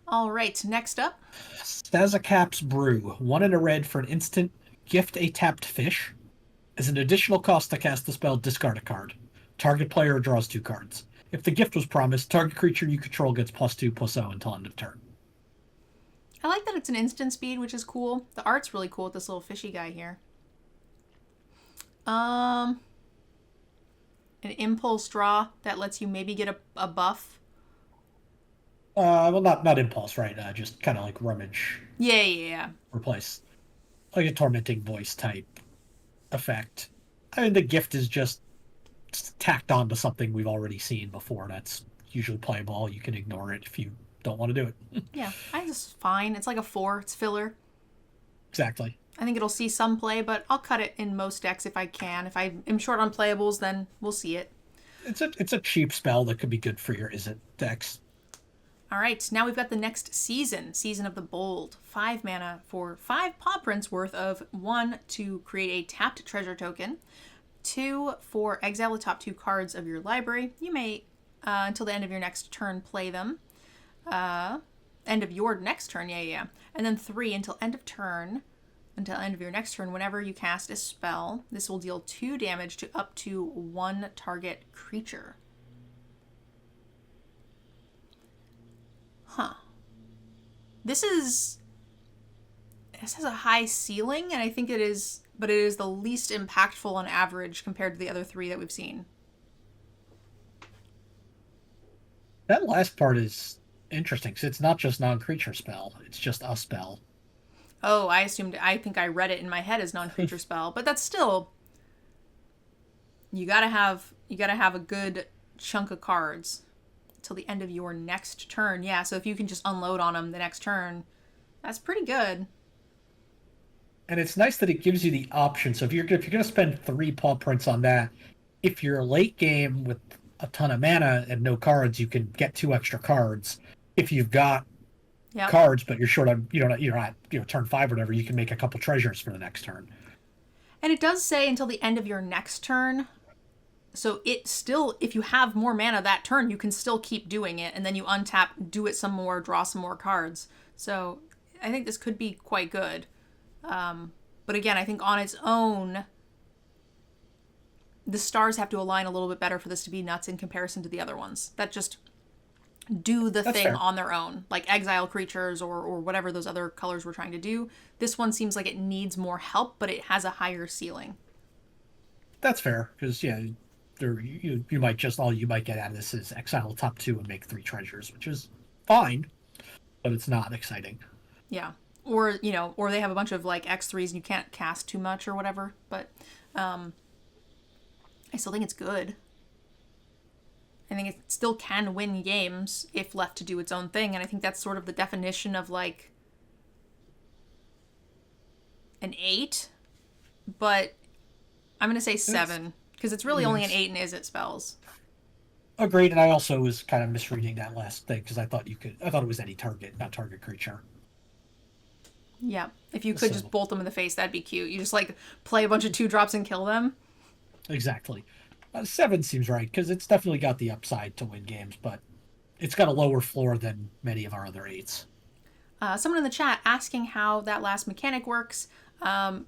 All right, next up. Stazzacap's Brew. 1 in a red for an instant. Gift a tapped fish. As an additional cost to cast the spell, discard a card. Target player draws 2 cards. If the gift was promised, target creature you control gets +2/+0 until end of turn. I like that it's an instant speed, which is cool. The art's really cool with this little fishy guy here. An impulse draw that lets you maybe get a buff. Well, not impulse, right? Just kind of like rummage. Yeah. Replace. Like a tormenting voice type effect. I mean, the gift is just tacked on to something we've already seen before. That's usually playable. You can ignore it if you don't want to do it. Yeah, I think this is fine. It's like a 4. It's filler. Exactly. I think it'll see some play, but I'll cut it in most decks if I can. If I am short on playables, then we'll see it. It's a cheap spell that could be good for your Izzet decks. All right, now we've got the next season, Season of the Bold. 5 mana for 5 paw prints worth of 1 to create a tapped treasure token. 2 for exile the top 2 cards of your library. You may, until the end of your next turn, play them. End of your next turn, yeah. And then 3 until end of turn. Until end of your next turn, whenever you cast a spell, this will deal 2 damage to up to 1 target creature. This is this has a high ceiling, and I think it is, but it is the least impactful on average compared to the other three that we've seen. That last part is interesting because it's not just non-creature spell; it's just a spell. Oh, I think I read it in my head as non-creature spell, but that's still, you gotta have a good chunk of cards till the end of your next turn. Yeah, so if you can just unload on them the next turn, that's pretty good. And it's nice that it gives you the option. So if you're going to spend 3 paw prints on that, if you're late game with a ton of mana and no cards, you can get 2 extra cards. If you've got Yep. cards but you're short on you're not turn 5 or whatever, you can make a couple treasures for the next turn. And it does say until the end of your next turn. So it still, if you have more mana that turn, you can still keep doing it, and then you untap, do it some more, draw some more cards. So I think this could be quite good. But again, I think on its own, the stars have to align a little bit better for this to be nuts in comparison to the other ones that just do the That's thing fair. on their own, like exile creatures or whatever those other colors we're trying to do. This one seems like it needs more help, but it has a higher ceiling. That's fair because yeah, you might just all you might get out of this is exile top 2 and make 3 treasures, which is fine, but it's not exciting. Yeah. Or, or they have a bunch of like X3s and you can't cast too much or whatever. But I still think it's good. I think it still can win games if left to do its own thing. And I think that's sort of the definition of like an 8. But I'm going to say 7 because it's really only an 8 and is it spells. Agreed, and I also was kind of misreading that last thing because I thought it was any target, not target creature. Yeah. If you could just bolt them in the face, that'd be cute. You just like play a bunch of 2-drops and kill them. Exactly. 7 seems right because it's definitely got the upside to win games, but it's got a lower floor than many of our other 8s. Someone in the chat asking how that last mechanic works.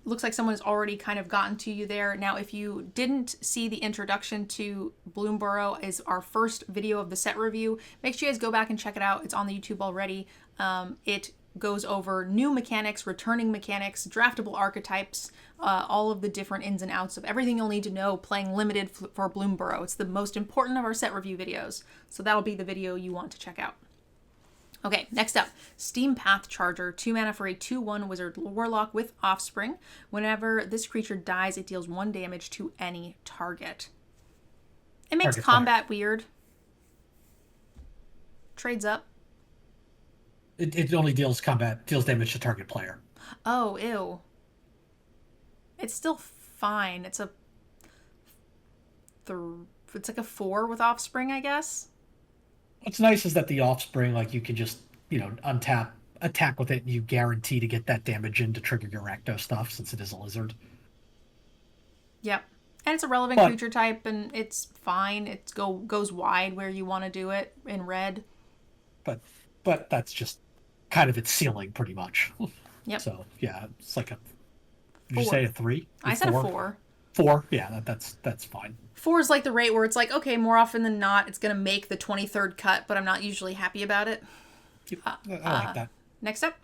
Looks like someone has already kind of gotten to you there. Now, if you didn't see the introduction to Bloomburrow is our first video of the set review, make sure you guys go back and check it out. It's on the YouTube already. It goes over new mechanics, returning mechanics, draftable archetypes, all of the different ins and outs of everything you'll need to know playing limited for Bloomburrow. It's the most important of our set review videos, so that'll be the video you want to check out. Okay, next up, Steam Path Charger, 2 mana for a 2/1 wizard warlock with offspring. Whenever this creature dies, it deals 1 damage to any target. It makes combat weird. Trades up. It only deals damage to target player. Oh, ew. It's still fine. It's like a 4 with offspring, I guess. What's nice is that the offspring, like you can just untap, attack with it, and you guarantee to get that damage in to trigger your Rakdos stuff since it is a lizard. Yep. And it's a relevant creature type, and it's fine. It goes wide where you want to do it in red. But that's just kind of its ceiling, pretty much. Yep. So yeah, it's like a. Did 4. you say a 3? I said a 4. 4, yeah, that's fine. 4 is like the rate where it's like, okay, more often than not, it's gonna make the 23rd cut, but I'm not usually happy about it. I like that. Next up,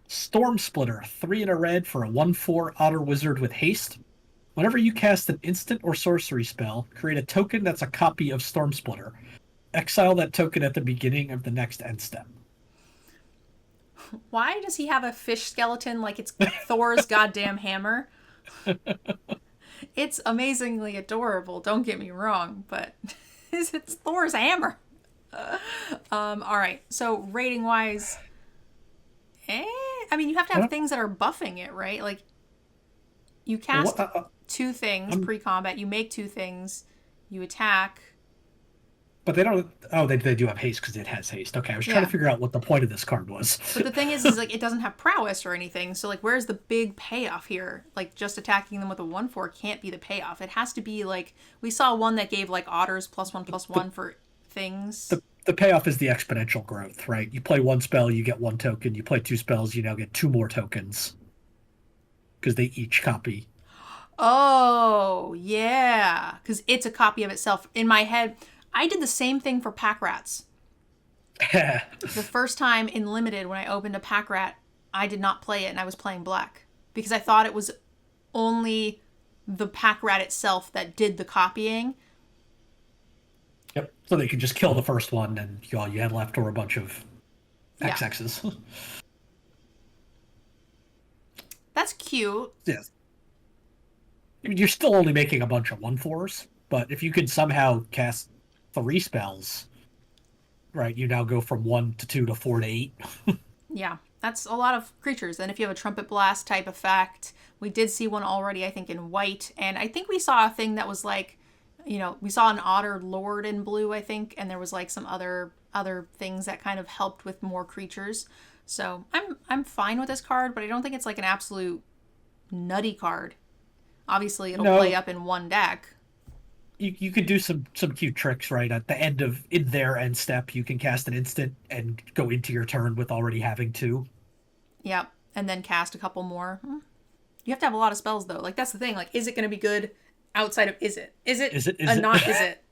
Storm Splitter, 3 and a red for a 1/4 otter wizard with haste. Whenever you cast an instant or sorcery spell, create a token that's a copy of Storm Splitter. Exile that token at the beginning of the next end step. why does he have a fish skeleton like it's Thor's goddamn hammer? It's amazingly adorable, don't get me wrong, but it's Thor's hammer. All right, so rating wise, I mean, you have to have things that are buffing it, right? Like, you cast 2 things pre-combat, you make 2 things, you attack. But they don't. Oh, they do have haste because it has haste. Okay, I was trying to figure out what the point of this card was. But the thing is like it doesn't have prowess or anything. So like, where's the big payoff here? Like, just attacking them with a 1/4 can't be the payoff. It has to be like, we saw one that gave like otters +1/+1 for things. The payoff is the exponential growth, right? You play 1 spell, you get 1 token. You play 2 spells, you now get 2 more tokens because they each copy. Oh yeah, because it's a copy of itself. In my head, I did the same thing for pack rats. The first time in Limited when I opened a pack rat, I did not play it and I was playing black because I thought it was only the pack rat itself that did the copying. Yep. So they could just kill the first one, and all you had left were a bunch of Yeah. XXs. That's cute. Yes. I mean, you're still only making a bunch of 1/4s, but if you could somehow cast 3 spells, right, you now go from 1 to 2 to 4 to 8. Yeah, that's a lot of creatures. And if you have a trumpet blast type effect, we did see one already, I think, in white. And I think we saw a thing that was like, we saw an otter lord in blue, I think, and there was like some other things that kind of helped with more creatures. So I'm fine with this card, but I don't think it's like an absolute nutty card. Obviously, it'll No, play up in one deck. you could do some cute tricks, right? At the end of in their end step, you can cast an instant and go into your turn with already having 2. Yep, and then cast a couple more. You have to have a lot of spells though. Like that's the thing. Like, is it going to be good outside of is it? Is it? Is it? Not is it?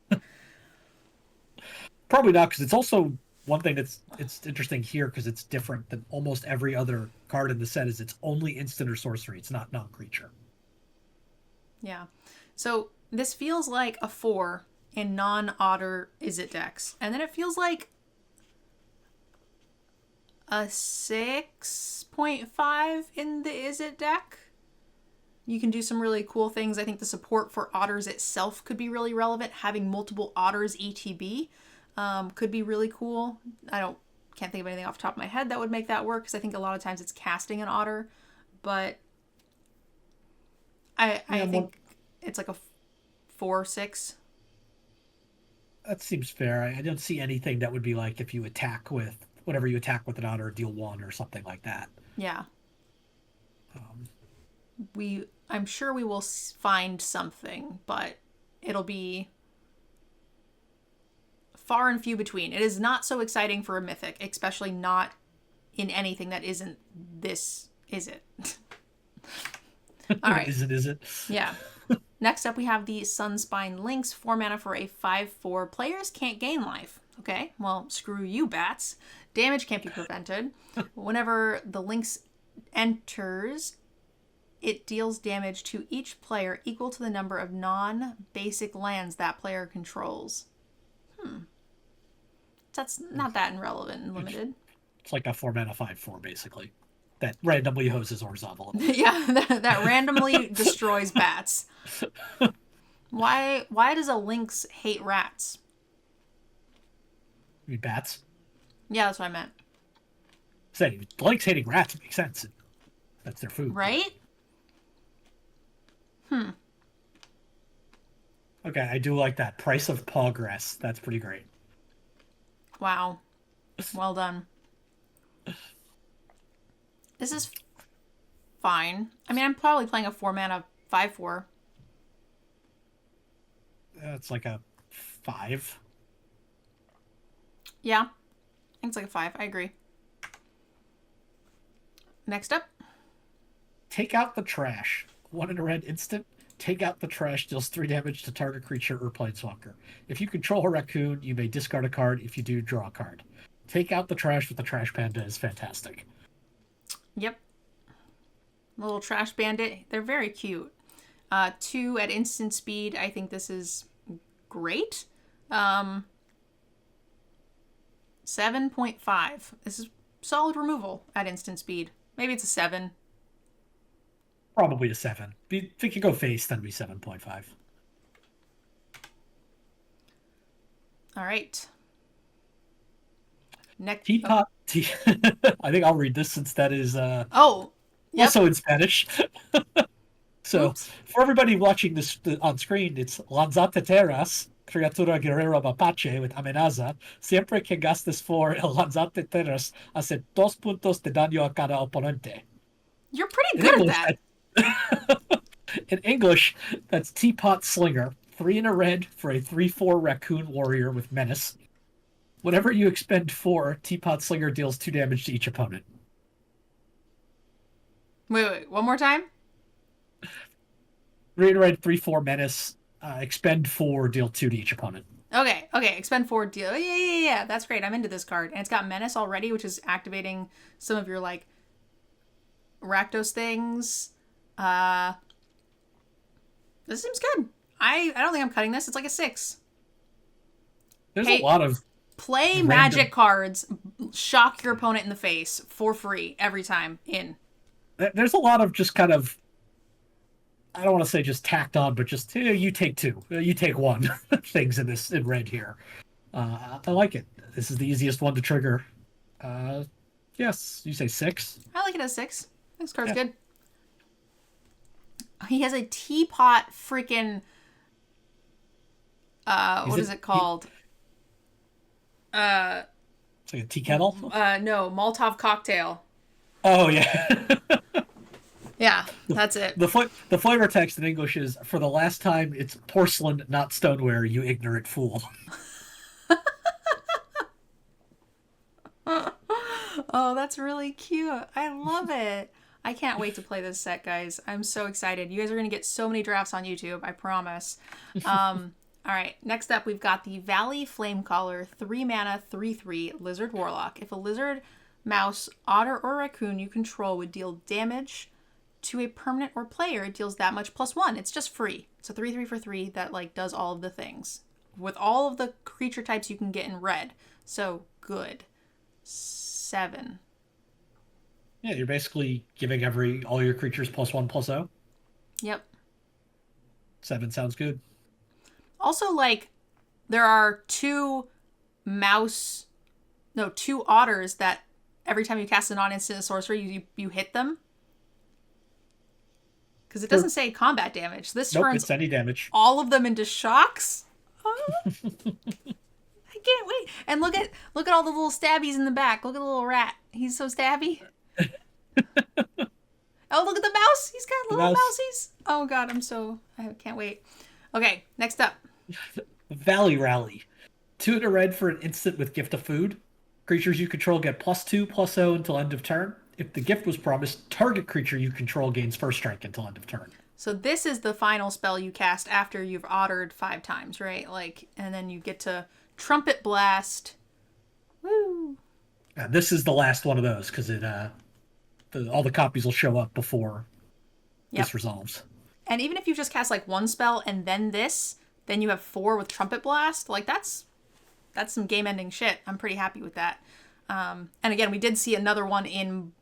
Probably not, because it's also one thing it's interesting here because it's different than almost every other card in the set. Is it's only instant or sorcery. It's not non-creature. Yeah. So this feels like a 4 in non-otter is it decks, and then it feels like a 6.5 in the is it deck. You can do some really cool things. I think the support for otters itself could be really relevant. Having multiple otters ETB could be really cool. Can't think of anything off the top of my head that would make that work because I think a lot of times it's casting an otter, but I think it's like a 4-6. That seems fair. I don't see anything that would be like if you attack with whatever you attack with an otter, deal 1 or something like that. Yeah. I'm sure we will find something, but it'll be far and few between. It is not so exciting for a mythic, especially not in anything that isn't this, is it? All right. Is it? Yeah. Next up, we have the Sunspine Lynx, 4 mana for a 5/4. Players can't gain life. Okay, well, screw you, bats. Damage can't be prevented. Whenever the Lynx enters, it deals damage to each player equal to the number of non-basic lands that player controls. That's not that irrelevant and limited. It's like a 4 mana 5/4 basically. That randomly hoses Orzhov. Yeah, that randomly destroys bats. Why does a lynx hate rats? You mean bats? Yeah, that's what I meant. Saying Lynx hating rats makes sense. That's their food. Right? Okay, I do like that. Price of progress. That's pretty great. Wow. Well done. This is fine. I mean, I'm probably playing a 4 mana 5/4. It's like a 5. Yeah. I think it's like a 5. I agree. Next up. Take out the trash. 1 in a red instant. Take out the trash deals 3 damage to target creature or planeswalker. If you control a raccoon, you may discard a card. If you do, draw a card. Take out the trash with the trash panda is fantastic. Yep. Little trash bandit. They're very cute. 2 at instant speed. I think this is great. 7.5. This is solid removal at instant speed. Maybe it's a 7. Probably a 7. If it could go face, then it'd be 7.5. All right. Next. Teapot. I think I'll read this since that is Yep. also in Spanish. So, Oops. for everybody watching this on screen, it's Lanzate Terras, criatura guerrero mapache with amenaza. Siempre que gastes 4, el Lanzate Terras hace 2 puntos de daño a cada oponente. You're pretty good at that. In English, that's Teapot Slinger. 3 in a red for a 3/4 raccoon warrior with menace. Whenever you expend 4, Teapot Slinger deals 2 damage to each opponent. Wait. One more time? 3 in a red, 3/4 menace. Expend 4, deal 2 to each opponent. Okay, okay. Expend 4 deal. Oh, yeah. That's great. I'm into this card. And it's got Menace already, which is activating some of your, like, Rakdos things. This seems good. I don't think I'm cutting this. It's like a 6. There's a lot of play random... magic cards, shock your opponent in the face for free every time in. There's a lot of just kind of, I don't want to say just tacked on, but just you take 2, you take 1 things in red here. I like it. This is the easiest one to trigger. Yes, you say 6. I like it as 6. This card's good. He has a teapot freaking. What is it called? It's like a tea kettle? No, Molotov cocktail. Oh, yeah. Yeah, that's it. The flavor text in English is, for the last time, it's porcelain, not stoneware, you ignorant fool. Oh, that's really cute. I love it. I can't wait to play this set, guys. I'm so excited. You guys are going to get so many drafts on YouTube, I promise. All right, next up, we've got the Valley Flamecaller, 3 mana, 3/3 Lizard Warlock. If a lizard, mouse, otter, or raccoon you control would deal damage to a permanent or player, it deals that much +1. It's just free. It's a 3/3 for 3 that like does all of the things with all of the creature types you can get in red. So good. 7. Yeah, you're basically giving all your creatures +1/+0. Yep. 7 sounds good. Also, like, there are 2 otters that every time you cast a non-instant sorcery, you hit them. Because it doesn't say combat damage. This turns it's any damage. All of them into shocks. Oh, I can't wait. And look at all the little stabbies in the back. Look at the little rat. He's so stabby. Oh, look at the mouse. He's got little mousies. Oh god, I can't wait. Okay, next up. Valley Rally. 2 in a red for an instant with Gift of Food. Creatures you control get +2/+0 until end of turn. If the gift was promised, target creature you control gains first strike until end of turn. So this is the final spell you cast after you've ottered 5 times, right? Like, and then you get to Trumpet Blast. Woo! This is the last one of those because all the copies will show up before this resolves. And even if you just cast like 1 spell and then this, then you have 4 with Trumpet Blast. Like that's some game-ending shit. I'm pretty happy with that. And again, we did see another one in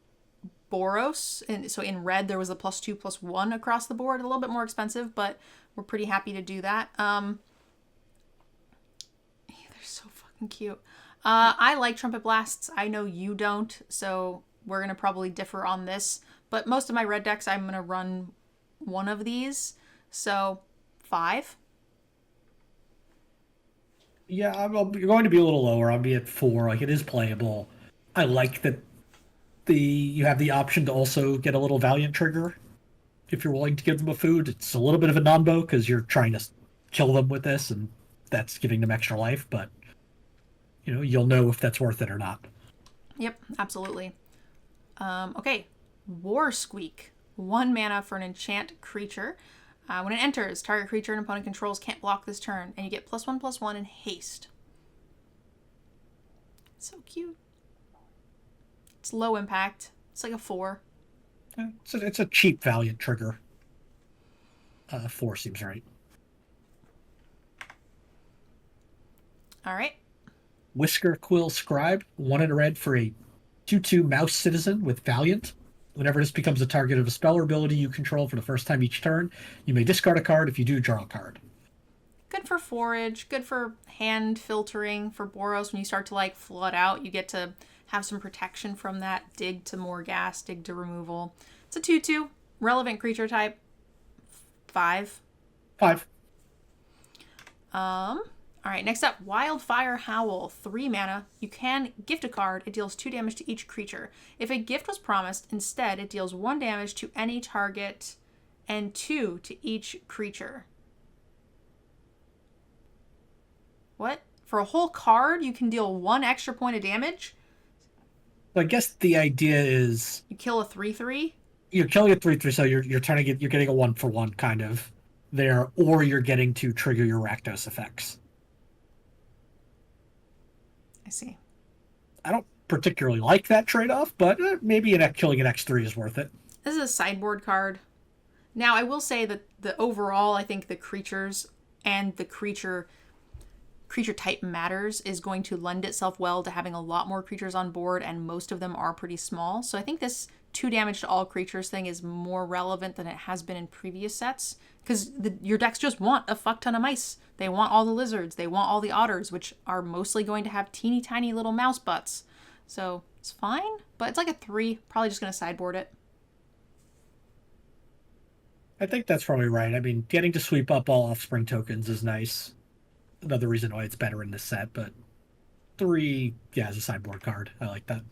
Boros, and so in red there was a +2/+1 across the board, a little bit more expensive, but we're pretty happy to do that. They're so fucking cute. I like Trumpet Blasts. I know you don't, so we're gonna probably differ on this. But most of my red decks, I'm gonna run one of these. So 5. Yeah, you're going to be a little lower. I'll be at 4. Like, it is playable. I like that you have the option to also get a little Valiant trigger if you're willing to give them a food. It's a little bit of a non-bo because you're trying to kill them with this, and that's giving them extra life. But you'll know if that's worth it or not. Yep, absolutely. Okay, War Squeak. 1 mana for an enchant creature. When it enters, target creature an opponent controls can't block this turn, and you get +1/+1 in haste. So cute. It's low impact. It's like a 4. It's a cheap Valiant trigger. 4 seems right. All right. Whisker Quill Scribe. 1 in a red for a 2/2 mouse citizen with Valiant. Whenever this becomes a target of a spell or ability you control for the first time each turn, you may discard a card. If you do, draw a card. Good for forage. Good for hand filtering for Boros. When you start to like flood out, you get to have some protection from that. Dig to more gas, dig to removal. It's a 2/2. Relevant creature type. 5. 5. All right, next up, Wildfire Howl, 3 mana. You can gift a card. It deals 2 damage to each creature. If a gift was promised, instead, it deals 1 damage to any target and 2 to each creature. What? For a whole card, you can deal 1 extra point of damage? I guess the idea is you kill a 3/3? You're killing a 3/3, so you're getting a 1-for-1 kind of there, or you're getting to trigger your Rakdos effects. I see. I don't particularly like that trade-off, but maybe killing an X3 is worth it. This is a sideboard card. Now, I will say that the overall, I think the creatures and the creature type matters is going to lend itself well to having a lot more creatures on board, and most of them are pretty small. So I think this 2 damage to all creatures thing is more relevant than it has been in previous sets, because your decks just want a fuck ton of mice. They want all the lizards. They want all the otters, which are mostly going to have teeny tiny little mouse butts. So it's fine, but it's like a 3. Probably just going to sideboard it. I think that's probably right. I mean, getting to sweep up all offspring tokens is nice. Another reason why it's better in this set, but 3, yeah, as a sideboard card. I like that.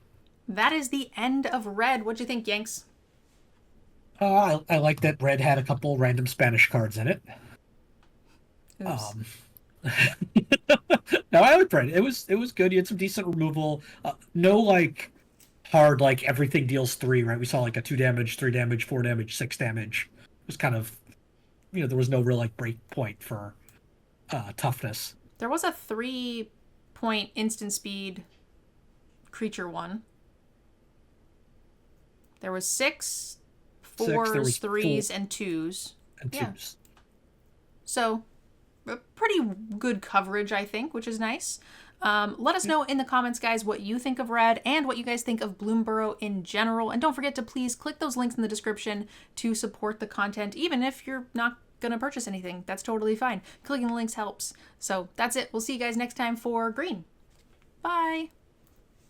That is the end of red. What'd you think, Yanks? I like that red had a couple random Spanish cards in it. Oops. No, I like red. It was good. You had some decent removal. No like hard like everything deals 3, right? We saw like a 2 damage, 3 damage, 4 damage, 6 damage. It was kind of, there was no real like break point for toughness. There was a 3-point instant speed creature one. There was 6 4s, 3s, and 2s. And 2s. So, pretty good coverage, I think, which is nice. Let us know in the comments, guys, what you think of red and what you guys think of Bloomburrow in general. And don't forget to please click those links in the description to support the content, even if you're not going to purchase anything. That's totally fine. Clicking the links helps. So that's it. We'll see you guys next time for green. Bye.